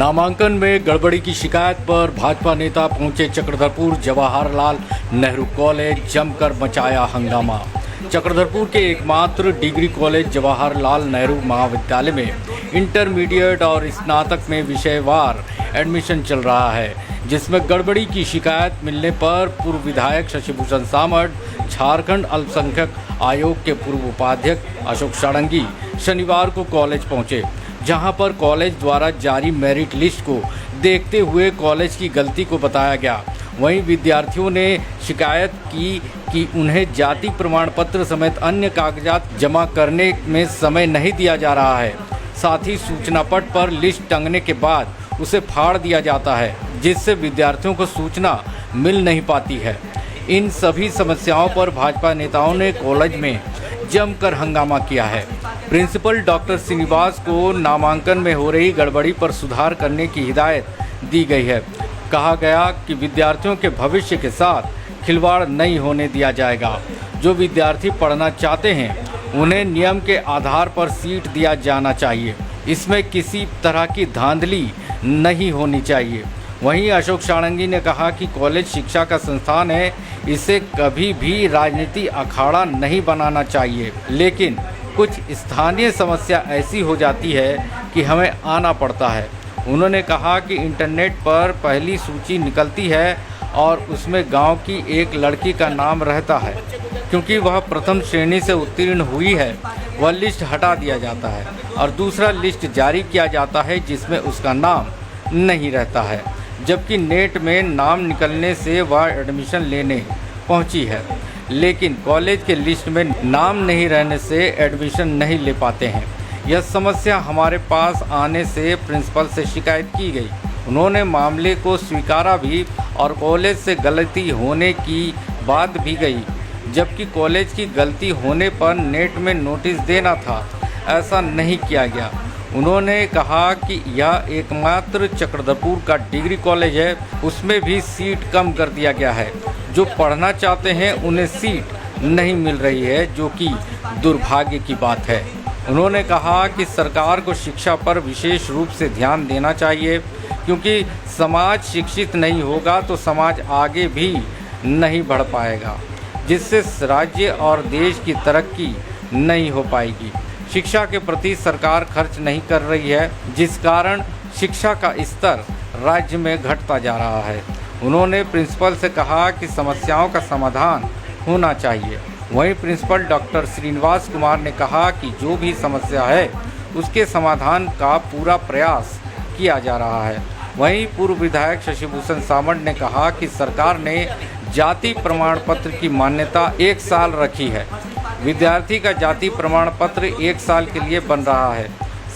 नामांकन में गड़बड़ी की शिकायत पर भाजपा नेता पहुंचे चक्रधरपुर जवाहरलाल नेहरू कॉलेज, जमकर मचाया हंगामा। चक्रधरपुर के एकमात्र डिग्री कॉलेज जवाहरलाल नेहरू महाविद्यालय में इंटरमीडिएट और स्नातक में विषयवार एडमिशन चल रहा है, जिसमें गड़बड़ी की शिकायत मिलने पर पूर्व विधायक शशिभूषण सामंत, झारखंड अल्पसंख्यक आयोग के पूर्व उपाध्यक्ष अशोक षडंगी शनिवार को कॉलेज पहुंचे, जहां पर कॉलेज द्वारा जारी मेरिट लिस्ट को देखते हुए कॉलेज की गलती को बताया गया। वहीं विद्यार्थियों ने शिकायत की कि उन्हें जाति प्रमाण पत्र समेत अन्य कागजात जमा करने में समय नहीं दिया जा रहा है। साथ ही सूचना पट पर लिस्ट टंगने के बाद उसे फाड़ दिया जाता है, जिससे विद्यार्थियों को सूचना मिल नहीं पाती है। इन सभी समस्याओं पर भाजपा नेताओं ने कॉलेज में जमकर हंगामा किया है। प्रिंसिपल डॉक्टर श्रीनिवास को नामांकन में हो रही गड़बड़ी पर सुधार करने की हिदायत दी गई है। कहा गया कि विद्यार्थियों के भविष्य के साथ खिलवाड़ नहीं होने दिया जाएगा। जो विद्यार्थी पढ़ना चाहते हैं उन्हें नियम के आधार पर सीट दिया जाना चाहिए। इसमें किसी तरह की धांधली नहीं होनी चाहिए। वहीं अशोक षडंगी ने कहा कि कॉलेज शिक्षा का संस्थान है, इसे कभी भी राजनीति अखाड़ा नहीं बनाना चाहिए, लेकिन कुछ स्थानीय समस्या ऐसी हो जाती है कि हमें आना पड़ता है। उन्होंने कहा कि इंटरनेट पर पहली सूची निकलती है और उसमें गांव की एक लड़की का नाम रहता है। क्योंकि वह प्रथम श्रेणी से उत्तीर्ण हुई है, वह लिस्ट हटा दिया जाता है और दूसरा लिस्ट जारी किया जाता है जिसमें उसका नाम नहीं रहता है, जबकि नेट में नाम निकलने से वह एडमिशन लेने पहुंची है, लेकिन कॉलेज के लिस्ट में नाम नहीं रहने से एडमिशन नहीं ले पाते हैं। यह समस्या हमारे पास आने से प्रिंसिपल से शिकायत की गई। उन्होंने मामले को स्वीकारा भी और कॉलेज से गलती होने की बात भी गई, जबकि कॉलेज की गलती होने पर नेट में नोटिस देना था, ऐसा नहीं किया गया। उन्होंने कहा कि यह एकमात्र चक्रधरपुर का डिग्री कॉलेज है, उसमें भी सीट कम कर दिया गया है। जो पढ़ना चाहते हैं उन्हें सीट नहीं मिल रही है, जो कि दुर्भाग्य की बात है। उन्होंने कहा कि सरकार को शिक्षा पर विशेष रूप से ध्यान देना चाहिए, क्योंकि समाज शिक्षित नहीं होगा तो समाज आगे भी नहीं बढ़ पाएगा, जिससे राज्य और देश की तरक्की नहीं हो पाएगी। शिक्षा के प्रति सरकार खर्च नहीं कर रही है, जिस कारण शिक्षा का स्तर राज्य में घटता जा रहा है। उन्होंने प्रिंसिपल से कहा कि समस्याओं का समाधान होना चाहिए। वहीं प्रिंसिपल डॉक्टर श्रीनिवास कुमार ने कहा कि जो भी समस्या है उसके समाधान का पूरा प्रयास किया जा रहा है। वहीं पूर्व विधायक शशिभूषण सामंत ने कहा कि सरकार ने जाति प्रमाण पत्र की मान्यता 1 साल रखी है। विद्यार्थी का जाति प्रमाण पत्र 1 साल के लिए बन रहा है।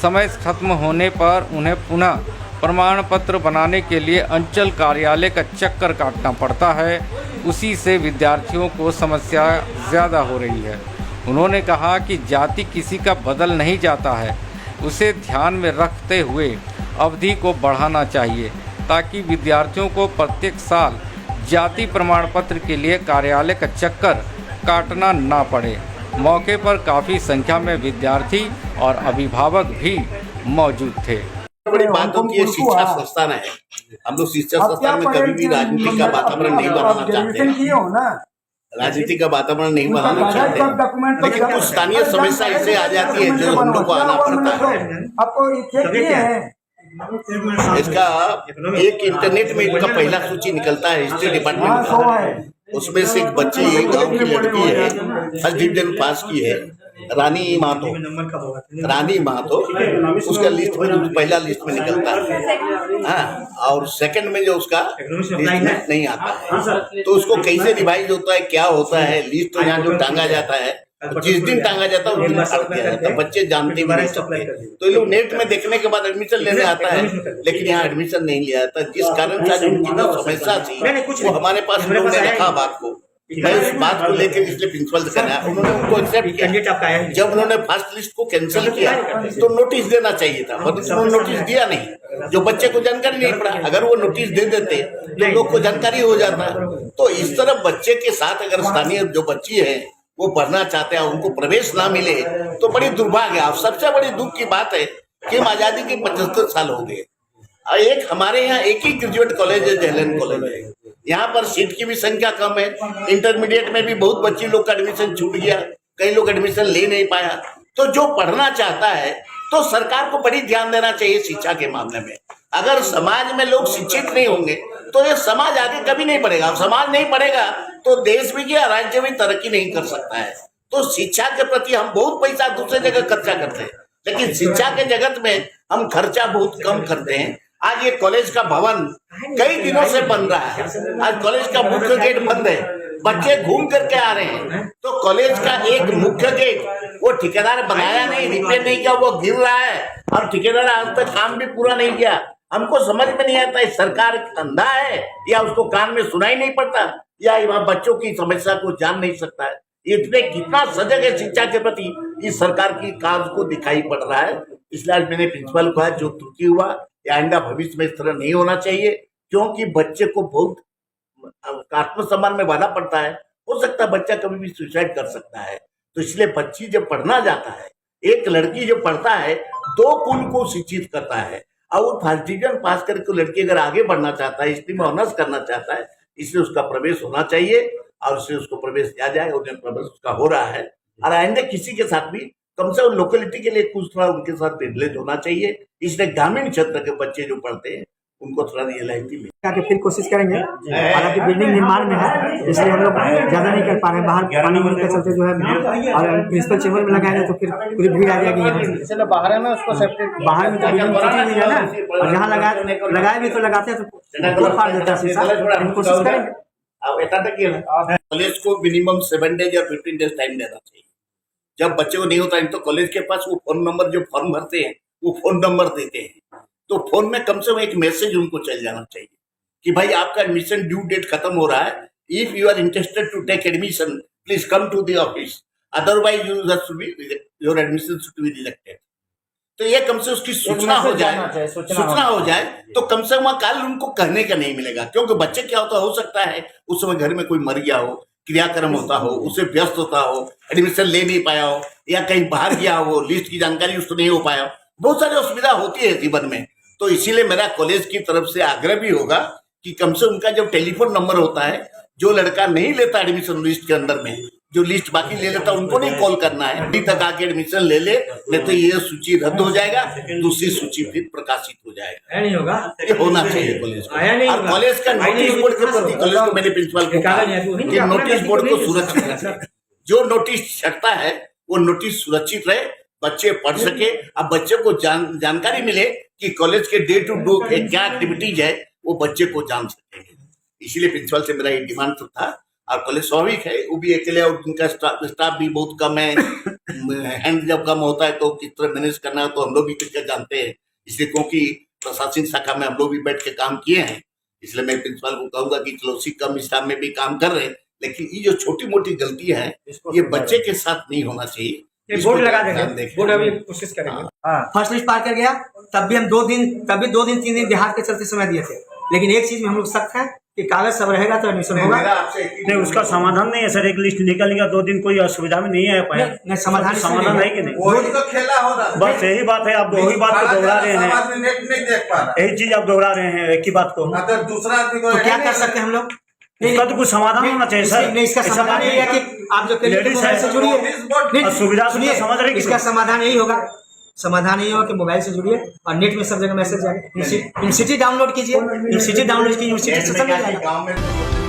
समय खत्म होने पर उन्हें पुनः प्रमाण पत्र बनाने के लिए अंचल कार्यालय का चक्कर काटना पड़ता है। उसी से विद्यार्थियों को समस्या ज़्यादा हो रही है। उन्होंने कहा कि जाति किसी का बदल नहीं जाता है, उसे ध्यान में रखते हुए अवधि को बढ़ाना चाहिए, ताकि विद्यार्थियों को प्रत्येक साल जाति प्रमाण पत्र के लिए कार्यालय का चक्कर काटना ना पड़े। मौके पर काफ़ी संख्या में विद्यार्थी और अभिभावक भी मौजूद थे। बड़ी बात होती है, शिक्षा संस्थान है। हम लोग शिक्षा संस्थान में कभी भी राजनीति का वातावरण नहीं बनाना चाहते हैं। राजनीति का वातावरण नहीं बनाना चाहते हैं, लेकिन कुछ स्थानीय समस्या ऐसे आ जाती है जो हम लोग को आना पड़ता है। इसका एक इंटरनेट में इसका पहला सूची निकलता है हिस्ट्री डिपार्टमेंट का। उसमें से एक बच्ची गांव की लड़की है, फर्स्ट डिवीजन पास की है, रानी महतो उसका लिस्ट में पहला लिस्ट में निकलता है। हाँ, और सेकंड में जो उसका लिस्ट में नहीं आता है, तो उसको कैसे रिवाइज होता है, क्या होता है, लिस्ट तो यहाँ जो टांगा जाता है, जिस दिन टांगा जाता है उस दिन काट दिया जाता है। बच्चे जानते भी नहीं सकते, तो ये लोग नेट में देखने के बाद एडमिशन लेने आता है, लेकिन यहाँ एडमिशन नहीं लिया जाता। जिस कारण से उनकी जो समस्या थी वो हमारे पास लोगों ने रखा बात को। मैं उस बात को लेकर इसलिए प्रिंसिपल से कहना, उन्होंने उनको एक्सेप्ट किया। जब उन्होंने फर्स्ट लिस्ट को कैंसिल किया तो नोटिस देना चाहिए था, पर उन्होंने नोटिस दिया नहीं। जो बच्चे को जानकारी नहीं पड़ा, अगर वो नोटिस दे देते तो लोग को जानकारी हो जाता। तो इस तरह बच्चे के साथ अगर स्थानीय जो बच्ची है वो पढ़ना चाहते हैं, उनको प्रवेश ना मिले तो बड़ी दुर्भाग्य है। सबसे बड़ी दुख की बात है कि हम आजादी के 75 साल हो गए, और एक हमारे यहाँ एक ही ग्रेजुएट कॉलेज है, जयलन कॉलेज है। यहाँ पर सीट की भी संख्या कम है। इंटरमीडिएट में भी बहुत बच्चे लोग का एडमिशन छूट गया, कई लोग एडमिशन ले नहीं पाया। तो जो पढ़ना चाहता है तो सरकार को बड़ी ध्यान देना चाहिए शिक्षा के मामले में। अगर समाज में लोग शिक्षित नहीं होंगे तो ये समाज आगे कभी नहीं बढ़ेगा। समाज नहीं बढ़ेगा तो देश भी क्या, राज्य भी तरक्की नहीं कर सकता है। तो शिक्षा के प्रति हम बहुत पैसा दूसरे जगह खर्चा करते हैं, लेकिन शिक्षा के जगत में हम खर्चा बहुत कम करते हैं। आज ये कॉलेज का भवन कई दिनों से बन रहा है, आज कॉलेज का मुख्य गेट बंद है, बच्चे घूम करके आ रहे हैं। तो कॉलेज का एक मुख्य गेट वो ठेकेदार बनाया नहीं, रिपेयर नहीं किया, वो गिर रहा है और ठेकेदार आज तक काम भी पूरा नहीं किया। हमको समझ में नहीं आता सरकार अंधा है या उसको कान में सुनाई नहीं पड़ता या वहाँ बच्चों की समस्या को जान नहीं सकता है। इतने कितना सजग है शिक्षा के प्रति इस सरकार की कार्य को दिखाई पड़ रहा है। इसलिए आज मैंने प्रिंसिपल को कहा जो त्रुटि हुआ या आइंदा भविष्य में इस तरह नहीं होना चाहिए, क्योंकि बच्चे को बहुत आत्मसम्मान में बाधा पड़ता है। हो सकता है बच्चा कभी भी सुसाइड कर सकता है। तो इसलिए बच्ची जब पढ़ना जाता है, एक लड़की जो पढ़ता है 2 कुल को शिक्षित करता है और वो फर्स्ट डिवीजन पास करके लड़की अगर आगे बढ़ना चाहता है, स्ट्रीम में ऑनर्स करना चाहता है, इसलिए उसका प्रवेश होना चाहिए और उससे उसको प्रवेश दिया जाए। उन्हें प्रवेश उसका हो रहा है और आइंदा किसी के साथ भी कम से कम लोकेलिटी के लिए कुछ थोड़ा उनके साथ प्रिविलेज होना चाहिए। इसलिए ग्रामीण क्षेत्र के बच्चे जो पढ़ते हैं उनको थोड़ा रियलाइटी मिले। फिर कोशिश करेंगे, हालांकि बिल्डिंग निर्माण में है इसलिए हम लोग ज्यादा नहीं कर पा रहे हैं। बाहर पानी होने के चलते जो है और प्रिंसिपल चेंबर में लगाएंगे तो फिर पूरी भीड़ आ जाएगी। बाहर है ना, उसको सेपरेट बाहर में तो बिल्डिंग टूटी हुई है ना, और जहाँ लगाए भी तो लगाते हैं तो फाड़ देता है शीशा। हम कोशिश करेंगे। कॉलेज को मिनिमम 7 डेज या 15 डेज टाइम देना चाहिए। जब बच्चे को नहीं होता है तो कॉलेज के पास वो फोन नंबर जो फॉर्म भरते हैं वो फोन नंबर देते हैं, तो फोन में कम से कम एक मैसेज उनको चल जाना चाहिए कि भाई आपका एडमिशन ड्यू डेट खत्म हो रहा है, if you are interested to take admission please come to the office, otherwise your admission should be rejected. तो ये कम से उसकी सूचना हो जाए तो कम से कम कल उनको कहने का नहीं मिलेगा। क्योंकि बच्चे क्या होता हो सकता है उस समय घर में कोई मर गया हो, क्रियाक्रम होता हो, उसे व्यस्त होता हो, एडमिशन ले नहीं पाया हो या कहीं बाहर गया हो, लिस्ट की जानकारी उसको नहीं हो पाया, बहुत सारी असुविधा होती है जीवन में। तो इसीलिए मेरा कॉलेज की तरफ से आग्रह भी होगा कि कम से उनका जब टेलीफोन नंबर होता है, जो लड़का नहीं लेता एडमिशन लिस्ट के अंदर में, जो लिस्ट बाकी ले लेता उनको नहीं कॉल करना है, अभी तक आके एडमिशन ले ले, नहीं तो ये सूची रद्द हो जाएगा, दूसरी सूची फिर प्रकाशित हो जाएगा। नहीं होगा, ये होना चाहिए कॉलेज को। और कॉलेज का नोटिस बोर्ड के प्रति कॉलेज को मैंने प्रिंसिपल को कहा कि नोटिस बोर्ड को सुरक्षित रखें। जो नोटिस छपता है वो नोटिस सुरक्षित रहे, बच्चे पढ़ सके, अब बच्चे को जानकारी मिले कि कॉलेज के डे टू डे क्या एक्टिविटीज है वो बच्चे को जान सकेंगे। इसीलिए प्रिंसिपल से मेरा ये डिमांड तो था। और कॉलेज स्वाभाविक है वो भी अकेले और उनका स्टाफ भी बहुत कम है, हैंड जब कम होता है तो किस तरह मैनेज करना है तो हम लोग भी कितना जानते हैं। इसलिए क्योंकि प्रशासनिक शाखा में हम लोग भी बैठ के काम किए हैं, इसलिए मैं प्रिंसिपल को कहूंगा कि चलो उसी कम स्टाफ में भी काम कर रहे हैं, लेकिन ये जो छोटी मोटी गलती है ये बच्चे के साथ नहीं होना चाहिए। बोर्ड लगा देंगे, बोर्ड अभी कोशिश करेंगे। फर्स्ट लिस्ट पार कर गया तब भी हम 2 दिन 3 दिन देहात के चलते समय दिए थे, लेकिन एक चीज में हम लोग सख्त है कि कागज सब रहेगा तो एडमिशन होगा। नहीं, उसका समाधान नहीं है सर। एक लिस्ट निकल गया, 2 दिन कोई असुविधा में नहीं है पाया। नहीं, समाधान है कि नहीं? वही तो खेला हो रहा है। बस यही बात है, आप वही बात को दोहरा रहे हैं, नहीं देख पा रहा, यही चीज आप दोहरा रहे हैं एक ही बात को। अगर दूसरा आदमी को तो क्या कर सकते हैं हम लोग? इसका तो कुछ समाधान होना चाहिए सर। नहीं, इसका समाधान यही है कि आप जो लेडीज से जुड़िए, सुविधा समझ रहे, इसका समाधान यही होगा। समाधान ये होगा कि मोबाइल से जुड़िए और नेट में सब जगह मैसेज जाएगा। यूनिवर्सिटी डाउनलोड कीजिए, यूनिवर्सिटी डाउनलोड कीजिए, यूनिवर्सिटी से सब मिल जाएगा।